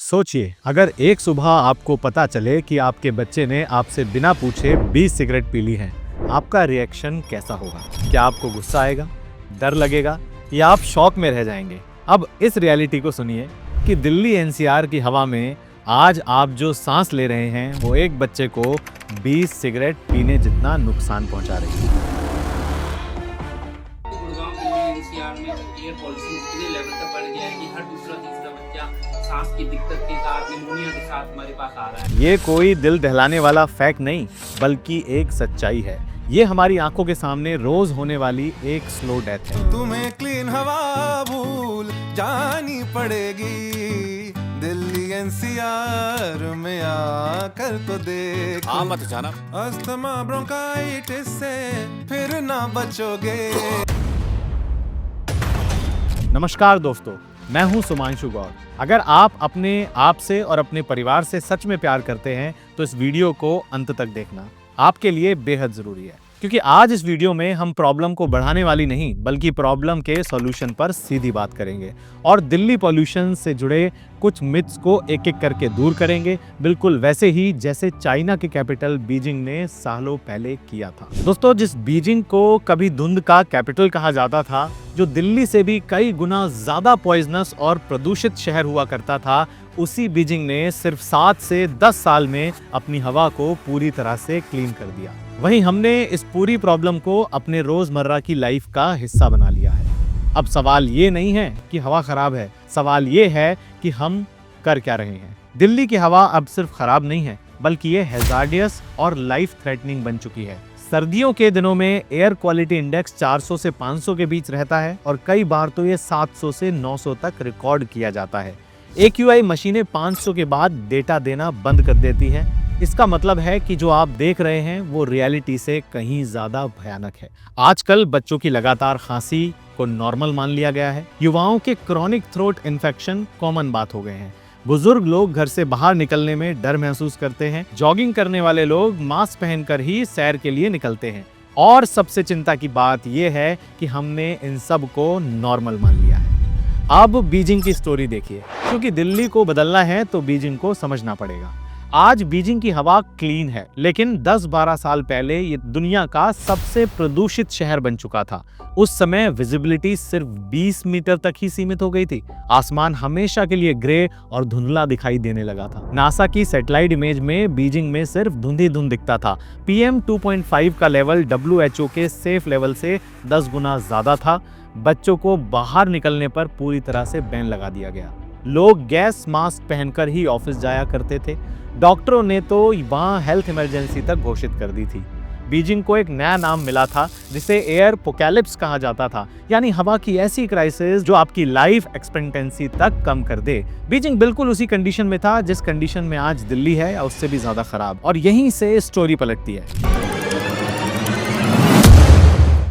सोचिए, अगर एक सुबह आपको पता चले कि आपके बच्चे ने आपसे बिना पूछे 20 सिगरेट पी ली हैं, आपका रिएक्शन कैसा होगा? क्या आपको गुस्सा आएगा, डर लगेगा या आप शॉक में रह जाएंगे? अब इस रियलिटी को सुनिए कि दिल्ली एनसीआर की हवा में आज आप जो सांस ले रहे हैं वो एक बच्चे को 20 सिगरेट पीने जितना नुकसान पहुंचा रही है। गुड़गांव दिल्ली एनसीआर में एयर पॉल्यूशन इतने लेवल तक बढ़ गया है कि हर दूसरा तीसरा बच्चा सांस की दिक्कत के साथ निमोनिया के साथ हमारे पास आ रहा है। ये कोई दिल दहलाने वाला फैक्ट नहीं बल्कि एक सच्चाई है। ये हमारी आंखों के सामने रोज होने वाली एक स्लो डेथ है। तुम्हें क्लीन हवा भूल जानी पड़ेगी, दिल्ली एनसीआर में आकर तो देख। हाँ मत जाना। अस्थमा ब्रोंकाइटिस से फिर ना बचोगे। नमस्कार दोस्तों, मैं हूं सुमांशु गौर। अगर आप अपने आप से और अपने परिवार से सच में प्यार करते हैं तो इस वीडियो को अंत तक देखना आपके लिए बेहद जरूरी है, क्योंकि आज इस वीडियो में हम प्रॉब्लम को बढ़ाने वाली नहीं बल्कि प्रॉब्लम के सॉल्यूशन पर सीधी बात करेंगे और दिल्ली पॉल्यूशन से जुड़े कुछ मिथ्स को एक एक करके दूर करेंगे, बिल्कुल वैसे ही जैसे चाइना के कैपिटल बीजिंग ने सालों पहले किया था। दोस्तों, जिस बीजिंग को कभी धुंध का कैपिटल कहा जाता था, जो दिल्ली से भी कई गुना ज्यादा पॉइजनस और प्रदूषित शहर हुआ करता था, उसी बीजिंग ने सिर्फ 7 से 10 साल में अपनी हवा को पूरी तरह से क्लीन कर दिया। वहीं हमने इस पूरी प्रॉब्लम को अपने रोजमर्रा की लाइफ का हिस्सा बना लिया है। अब सवाल ये नहीं है कि हवा खराब है, सवाल ये है कि हम कर क्या रहे हैं। दिल्ली की हवा अब सिर्फ खराब नहीं है बल्कि ये हैजार्डियस और लाइफ थ्रेटनिंग बन चुकी है। सर्दियों के दिनों में एयर क्वालिटी इंडेक्स 400 से 500 के बीच रहता है और कई बार तो ये 700 से 900 तक रिकॉर्ड किया जाता है। AQI मशीनें 500 के बाद डेटा देना बंद कर देती हैं। इसका मतलब है कि जो आप देख रहे हैं वो रियलिटी से कहीं ज्यादा भयानक है। आजकल बच्चों की लगातार खांसी को नॉर्मल मान लिया गया है। युवाओं के क्रॉनिक थ्रोट इन्फेक्शन कॉमन बात हो गए हैं। बुजुर्ग लोग घर से बाहर निकलने में डर महसूस करते हैं। जॉगिंग करने वाले लोग मास्क पहनकर ही सैर के लिए निकलते हैं। और सबसे चिंता की बात यह है कि हमने इन सब को नॉर्मल मान लिया है। अब बीजिंग की स्टोरी देखिए, क्योंकि दिल्ली को बदलना है तो बीजिंग को समझना पड़ेगा। आज बीजिंग की हवा क्लीन है, लेकिन 10-12 साल पहले ये दुनिया का सबसे प्रदूषित शहर बन चुका था। उस समय विजिबिलिटी सिर्फ 20 मीटर तक ही सीमित हो गई थी। आसमान हमेशा के लिए ग्रे और धुंधला दिखाई देने लगा था। नासा की सैटेलाइट इमेज में बीजिंग में सिर्फ धुंध ही धुंध दिखता था। PM 2.5 का लेवल WHO के सेफ लेवल से 10 गुना ज्यादा था। बच्चों को बाहर निकलने पर पूरी तरह से बैन लगा दिया गया। लोग गैस मास्क पहनकर ही ऑफिस जाया करते थे। डॉक्टरों ने तो वहां हेल्थ इमरजेंसी तक घोषित कर दी थी। बीजिंग को एक नया नाम मिला था जिसे एयर पोकैलिप्स कहा जाता था, यानी हवा की ऐसी क्राइसिस जो आपकी लाइफ एक्सपेक्टेंसी तक कम कर दे। बीजिंग बिल्कुल उसी कंडीशन में था जिस कंडीशन में आज दिल्ली है, या उससे भी ज्यादा खराब। और यहीं से स्टोरी पलटती है,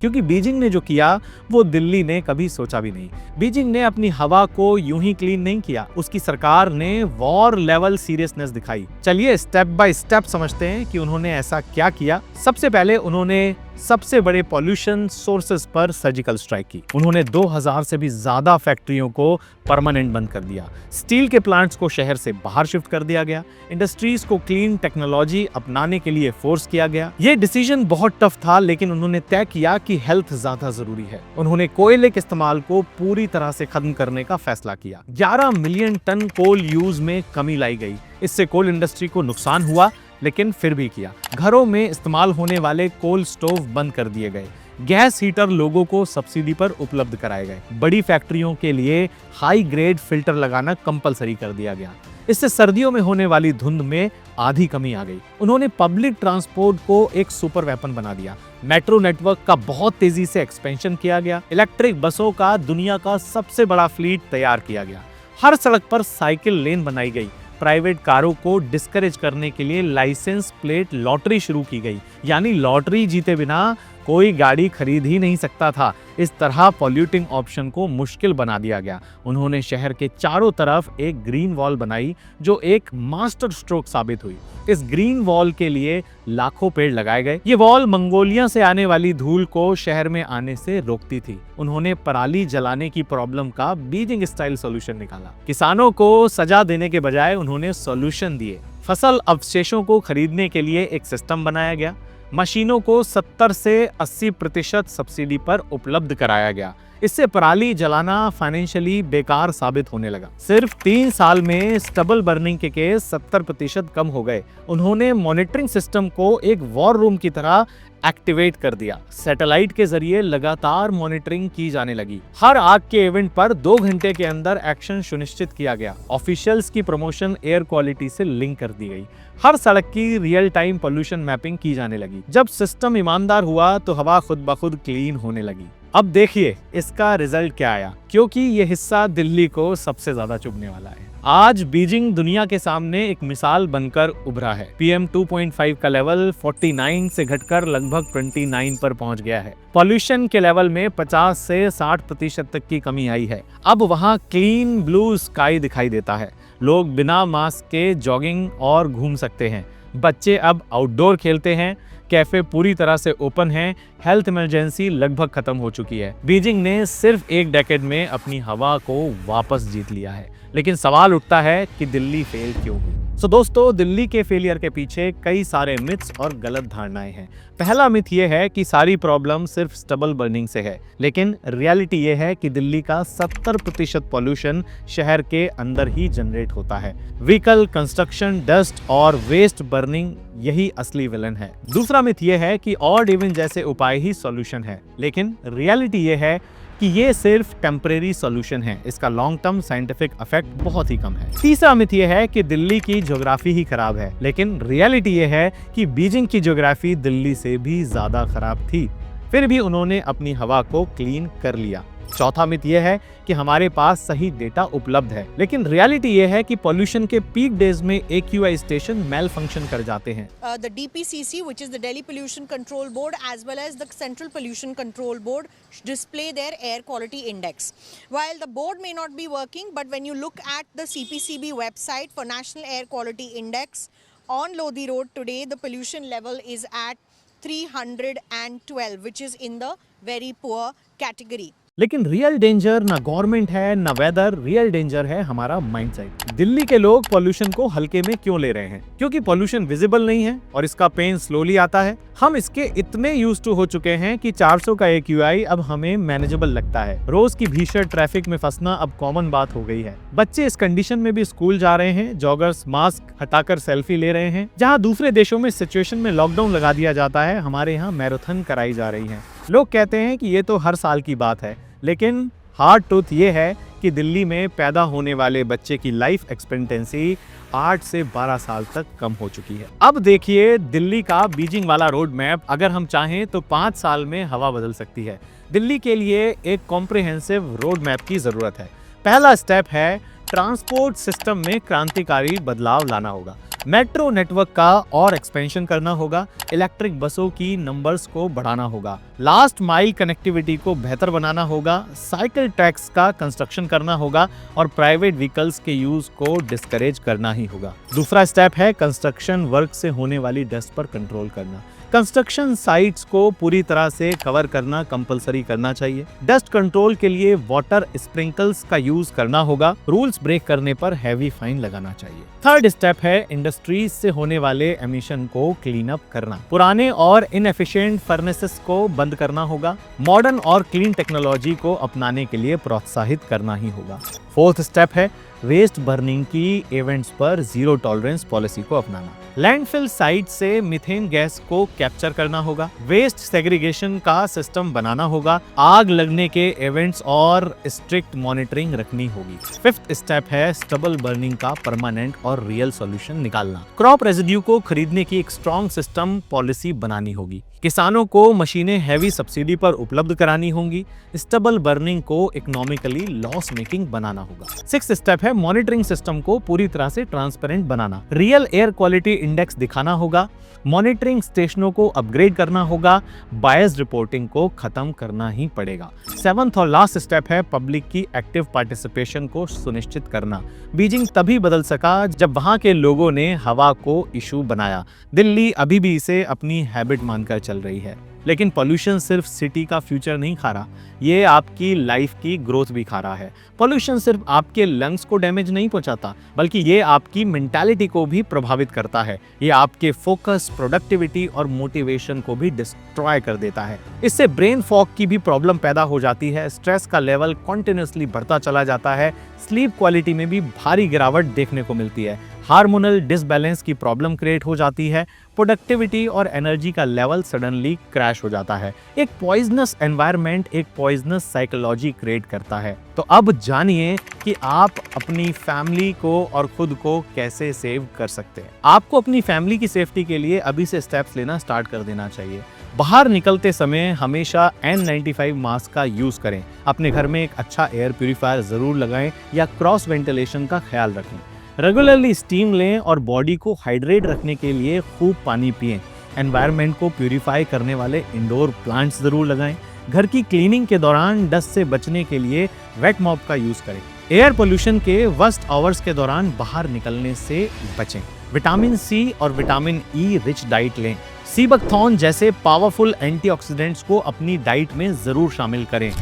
क्योंकि बीजिंग ने जो किया वो दिल्ली ने कभी सोचा भी नहीं। बीजिंग ने अपनी हवा को यूं ही क्लीन नहीं किया, उसकी सरकार ने वॉर लेवल सीरियसनेस दिखाई। चलिए स्टेप बाय स्टेप समझते हैं कि उन्होंने ऐसा क्या किया। सबसे पहले उन्होंने सबसे बड़े पॉल्यूशन सोर्सेस पर सर्जिकल स्ट्राइक की। उन्होंने 2000 से भी ज्यादा फैक्ट्रियों को परमानेंट बंद कर दिया। स्टील के प्लांट्स को शहर से बाहर शिफ्ट कर दिया गया। इंडस्ट्रीज को क्लीन टेक्नोलॉजी अपनाने के लिए फोर्स किया गया। ये डिसीजन बहुत टफ था, लेकिन उन्होंने तय किया कि हेल्थ ज्यादा जरूरी है। उन्होंने कोयले के इस्तेमाल को पूरी तरह से खत्म करने का फैसला किया। 11 मिलियन टन कोल यूज में कमी लाई गई। इससे कोल इंडस्ट्री को नुकसान हुआ, लेकिन फिर भी किया। घरों में इस्तेमाल होने वाले कोल स्टोव बंद कर दिए गए। गैस हीटर लोगों को सब्सिडी पर उपलब्ध कराए गए। बड़ी फैक्ट्रियों के लिए हाई ग्रेड फिल्टर लगाना कंपलसरी कर दिया गया। इससे सर्दियों में होने वाली धुंध में आधी कमी आ गई। उन्होंने पब्लिक ट्रांसपोर्ट को एक सुपर वेपन बना दिया। मेट्रो नेटवर्क का बहुत तेजी से एक्सपेंशन किया गया। इलेक्ट्रिक बसों का दुनिया का सबसे बड़ा फ्लीट तैयार किया गया। हर सड़क पर साइकिल लेन बनाई गई। प्राइवेट कारों को डिस्करेज करने के लिए लाइसेंस प्लेट लॉटरी शुरू की गई, यानी लॉटरी जीते बिना कोई गाड़ी खरीद ही नहीं सकता था। इस तरह पॉल्यूटिंग ऑप्शन को मुश्किल बना दिया गया। उन्होंने शहर के चारों तरफ एक ग्रीन वॉल बनाई जो एक मास्टर स्ट्रोक साबित हुई। इस ग्रीन वॉल के लिए लाखों पेड़ लगाए गए। ये वॉल मंगोलिया से आने वाली धूल को शहर में आने से रोकती थी। उन्होंने पराली जलाने की प्रॉब्लम का बीजिंग स्टाइल सॉल्यूशन निकाला। किसानों को सजा देने के बजाय उन्होंने सॉल्यूशन दिए। फसल अवशेषों को खरीदने के लिए एक सिस्टम बनाया गया। मशीनों को 70 से 80% सब्सिडी पर उपलब्ध कराया गया। इससे पराली जलाना फाइनेंशियली बेकार साबित होने लगा। सिर्फ 3 साल में स्टबल बर्निंग के केस 70% कम हो गए। उन्होंने मॉनिटरिंग सिस्टम को एक वॉर रूम की तरह एक्टिवेट कर दिया। सैटेलाइट के जरिए लगातार मॉनिटरिंग की जाने लगी। हर आग के इवेंट पर 2 घंटे के अंदर एक्शन सुनिश्चित किया गया। ऑफिशियल्स की प्रमोशन एयर क्वालिटी से लिंक कर दी गई। हर सड़क की रियल टाइम पोल्यूशन मैपिंग की जाने लगी। जब सिस्टम ईमानदार हुआ तो हवा खुद ब खुद क्लीन होने लगी। अब देखिए इसका रिजल्ट क्या आया, क्योंकि ये हिस्सा दिल्ली को सबसे ज्यादा चुभने वाला है। आज बीजिंग दुनिया के सामने एक मिसाल बनकर उभरा है। PM 2.5 का लेवल 49 से घटकर लगभग 29 पर पहुंच गया है। पॉल्यूशन के लेवल में 50 से 60% तक की कमी आई है। अब वहां क्लीन ब्लू स्काई दिखाई देता है। लोग बिना मास्क के जॉगिंग और घूम सकते हैं। बच्चे अब आउटडोर खेलते हैं। कैफे पूरी तरह से ओपन हैं। हेल्थ इमरजेंसी लगभग खत्म हो चुकी है। बीजिंग ने सिर्फ एक डेकेड में अपनी हवा को वापस जीत लिया है। लेकिन सवाल उठता है कि दिल्ली फेल क्यों हुई? दोस्तों, दिल्ली के फेलियर के पीछे कई सारे मिथ्स और गलत धारणाएं हैं। पहला मिथ ये है कि सारी प्रॉब्लम सिर्फ स्टबल बर्निंग से है, लेकिन रियलिटी ये है कि दिल्ली का 70% पॉल्यूशन शहर के अंदर ही जनरेट होता है। व्हीकल, कंस्ट्रक्शन, डस्ट और वेस्ट बर्निंग यही असली विलन है। दूसरा मिथ ये है कि ऑड इवन जैसे उपाय ही सॉल्यूशन है, लेकिन रियलिटी ये है कि ये सिर्फ टेम्परेरी सॉल्यूशन है। इसका लॉन्ग टर्म साइंटिफिक इफेक्ट बहुत ही कम है। तीसरा मिथ ये है कि दिल्ली की ज्योग्राफी ही खराब है, लेकिन रियलिटी ये है कि बीजिंग की ज्योग्राफी दिल्ली से भी ज्यादा खराब थी, फिर भी उन्होंने अपनी हवा को क्लीन कर लिया। चौथा मिथ ये है कि हमारे पास सही डेटा उपलब्ध है, लेकिन रियलिटी ये है कि पॉल्यूशन के पीक डेज में AQI स्टेशन मेल फंक्शन कर जाते हैं। The DPCC, which is the Delhi Pollution Control Board, as well as the Central Pollution Control Board, display their air quality index. While the board may not be working, but when you look at the CPCB website for National Air Quality Index, on Lodi Road today, the pollution level is at 312, which is in the very poor category. लेकिन real danger ना government है ना weather, real danger है हमारा mindset. Delhi के लोग pollution को हल्के में क्यों ले रहे हैं? क्योंकि पॉल्यूशन विजिबल नहीं है और इसका पेन स्लोली आता है। हम इसके इतने यूज्ड टू हो चुके हैं कि 400 का AQI अब हमें मैनेजेबल लगता है। रोज की भीषण ट्रैफिक में फंसना अब कॉमन बात हो गई है। बच्चे इस कंडीशन में भी स्कूल जा रहे हैं। जॉगर्स मास्क हटाकर सेल्फी ले रहे हैं। जहां दूसरे देशों में सिचुएशन में लॉकडाउन लगा दिया जाता है, हमारे यहाँ मैराथन कराई जा रही है। लोग कहते हैं कि ये तो हर साल की बात है, लेकिन हार्ड ट्रूथ ये है कि दिल्ली में पैदा होने वाले बच्चे की लाइफ एक्सपेक्टेंसी 8 से 12 साल तक कम हो चुकी है। अब देखिए दिल्ली का बीजिंग वाला रोड मैप। अगर हम चाहें तो 5 साल में हवा बदल सकती है। दिल्ली के लिए एक कॉम्प्रिहेंसिव रोड मैप की जरूरत है। पहला स्टेप है ट्रांसपोर्ट सिस्टम में क्रांतिकारी बदलाव लाना होगा। मेट्रो नेटवर्क का और एक्सपेंशन करना होगा। इलेक्ट्रिक बसों की नंबर्स को बढ़ाना होगा। लास्ट माइल कनेक्टिविटी को बेहतर बनाना होगा। साइकिल ट्रैक्स का कंस्ट्रक्शन करना होगा और प्राइवेट व्हीकल्स के यूज को डिस्करेज करना ही होगा। दूसरा स्टेप है कंस्ट्रक्शन वर्क से होने वाली डस्ट पर कंट्रोल करना। कंस्ट्रक्शन साइट्स को पूरी तरह से कवर करना कंपलसरी करना चाहिए। डस्ट कंट्रोल के लिए वाटर स्प्रिंकल्स का यूज करना होगा। रूल्स ब्रेक करने पर हैवी फाइन लगाना चाहिए। थर्ड स्टेप है इंडस्ट्रीज से होने वाले एमिशन को क्लीन अप करना। पुराने और इनएफिशिएंट फर्नेसेस को बंद करना होगा। मॉडर्न और क्लीन टेक्नोलॉजी को अपनाने के लिए प्रोत्साहित करना ही होगा। फोर्थ स्टेप है वेस्ट बर्निंग की इवेंट्स पर जीरो टॉलरेंस पॉलिसी को अपनाना। लैंडफिल साइट से मीथेन गैस को कैप्चर करना होगा। वेस्ट सेग्रीगेशन का सिस्टम बनाना होगा। आग लगने के इवेंट्स और स्ट्रिक्ट मॉनिटरिंग रखनी होगी। फिफ्थ स्टेप है स्टबल बर्निंग का परमानेंट और रियल सॉल्यूशन निकालना। क्रॉप रेजिड्यू को खरीदने की एक स्ट्रॉन्ग सिस्टम पॉलिसी बनानी होगी। किसानों को मशीनें हैवी सब्सिडी पर उपलब्ध करानी होंगी। स्टबल बर्निंग को इकोनॉमिकली लॉस मेकिंग बनाना होगा। सिक्स्थ स्टेप है है मॉनिटरिंग सिस्टम को पूरी तरह से ट्रांसपेरेंट बनाना। रियल एयर क्वालिटी इंडेक्स दिखाना होगा, मॉनिटरिंग स्टेशनों को अपग्रेड करना होगा, बायस्ड रिपोर्टिंग को खत्म करना ही पड़ेगा। 7th और लास्ट स्टेप है पब्लिक की एक्टिव पार्टिसिपेशन को सुनिश्चित करना। बीजिंग तभी बदल सका जब वहां के लोगों ने हवा को इशू बनाया। दिल्ली अभी भी इसे अपनी हैबिट मानकर चल रही है, लेकिन पॉल्यूशन सिर्फ सिटी का फ्यूचर नहीं खा रहा, ये आपकी लाइफ की ग्रोथ भी खा रहा है। पॉल्यूशन सिर्फ आपके लंग्स को डैमेज नहीं पहुंचाता, बल्कि ये आपकी मेंटालिटी को भी प्रभावित करता है। ये आपके फोकस, प्रोडक्टिविटी और मोटिवेशन को भी डिस्ट्रॉय कर देता है। इससे ब्रेन फॉग की भी प्रॉब्लम पैदा हो जाती है, स्ट्रेस का लेवल कॉन्टिन्यूसली बढ़ता चला जाता है, स्लीप क्वालिटी में भी भारी गिरावट देखने को मिलती है, हार्मोनल डिसबैलेंस की प्रॉब्लम क्रिएट हो जाती है, प्रोडक्टिविटी और एनर्जी का लेवल सडनली क्रैश हो जाता है। एक पॉइजनस एनवायरनमेंट एक पॉइजनस साइकोलॉजी क्रिएट करता है। तो अब जानिए कि आप अपनी फैमिली को और खुद को कैसे सेव कर सकते हैं। आपको अपनी फैमिली की सेफ्टी के लिए अभी से स्टेप्स लेना स्टार्ट कर देना चाहिए। बाहर निकलते समय हमेशा N95 मास्क का यूज करें। अपने घर में एक अच्छा एयर प्यूरिफायर जरूर लगाएं या क्रॉस वेंटिलेशन का ख्याल रखें। रेगुलरली स्टीम लें और बॉडी को हाइड्रेट रखने के लिए खूब पानी पिएं। एनवायरनमेंट को प्यूरिफाई करने वाले इंडोर प्लांट्स जरूर लगाएं। घर की क्लीनिंग के दौरान डस्ट से बचने के लिए वेट मॉप का यूज करें। एयर पोल्यूशन के वर्स्ट आवर्स के दौरान बाहर निकलने से बचें। विटामिन सी और विटामिन ई रिच डाइट लें। सीबकथॉर्न जैसे पावरफुल एंटीऑक्सीडेंट्स को अपनी डाइट में जरूर शामिल करें।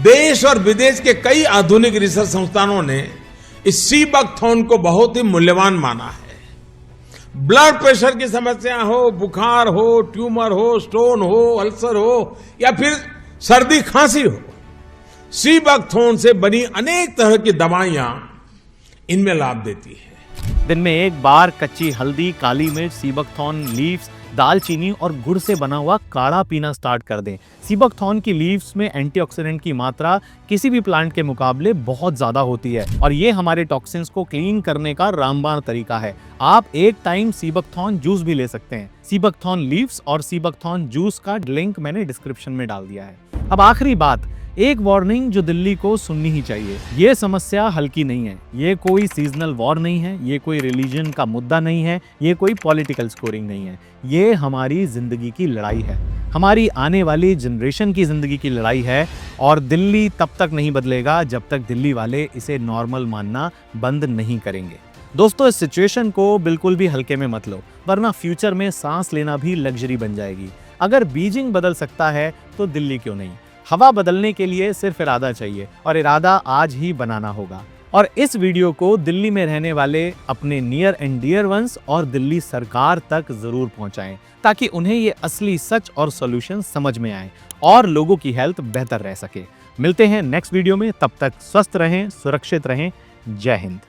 देश और विदेश के कई आधुनिक रिसर्च संस्थानों ने इस सीबकथॉर्न को बहुत ही मूल्यवान माना है। ब्लड प्रेशर की समस्या हो, बुखार हो, ट्यूमर हो, स्टोन हो, अल्सर हो या फिर सर्दी खांसी हो, सीबकथॉर्न से बनी अनेक तरह की दवाइयां इनमें लाभ देती है। दिन में एक बार कच्ची हल्दी, काली मिर्च, सीबकथॉर्न लीव्स, दालचीनी और गुड़ से बना हुआ काढ़ा पीना स्टार्ट कर दें। सीबकथॉर्न की लीव्स में एंटीऑक्सीडेंट की मात्रा किसी भी प्लांट के मुकाबले बहुत ज्यादा होती है और ये हमारे टॉक्सिन्स को क्लीन करने का रामबाण तरीका है। आप एक टाइम सीबकथॉर्न जूस भी ले सकते हैं। सीबकथॉर्न लीव्स और सीबकथॉर्न जूस का लिंक मैंने डिस्क्रिप्शन में डाल दिया है। अब आखिरी बात, एक वार्निंग जो दिल्ली को सुननी ही चाहिए। ये समस्या हल्की नहीं है, ये कोई सीजनल वॉर नहीं है, ये कोई रिलीजन का मुद्दा नहीं है, ये कोई पॉलिटिकल स्कोरिंग नहीं है। ये हमारी जिंदगी की लड़ाई है, हमारी आने वाली जनरेशन की जिंदगी की लड़ाई है और दिल्ली तब तक नहीं बदलेगा जब तक दिल्ली वाले इसे नॉर्मल मानना बंद नहीं करेंगे। दोस्तों, इस सिचुएशन को बिल्कुल भी हल्के में मत लो, वरना फ्यूचर में सांस लेना भी लग्जरी बन जाएगी। अगर बीजिंग बदल सकता है तो दिल्ली क्यों नहीं। हवा बदलने के लिए सिर्फ इरादा चाहिए और इरादा आज ही बनाना होगा। और इस वीडियो को दिल्ली में रहने वाले अपने नियर एंड डियर वंस और दिल्ली सरकार तक जरूर पहुंचाएं, ताकि उन्हें ये असली सच और सॉल्यूशन समझ में आए और लोगों की हेल्थ बेहतर रह सके। मिलते हैं नेक्स्ट वीडियो में, तब तक स्वस्थ रहें, सुरक्षित रहें। जय हिंद।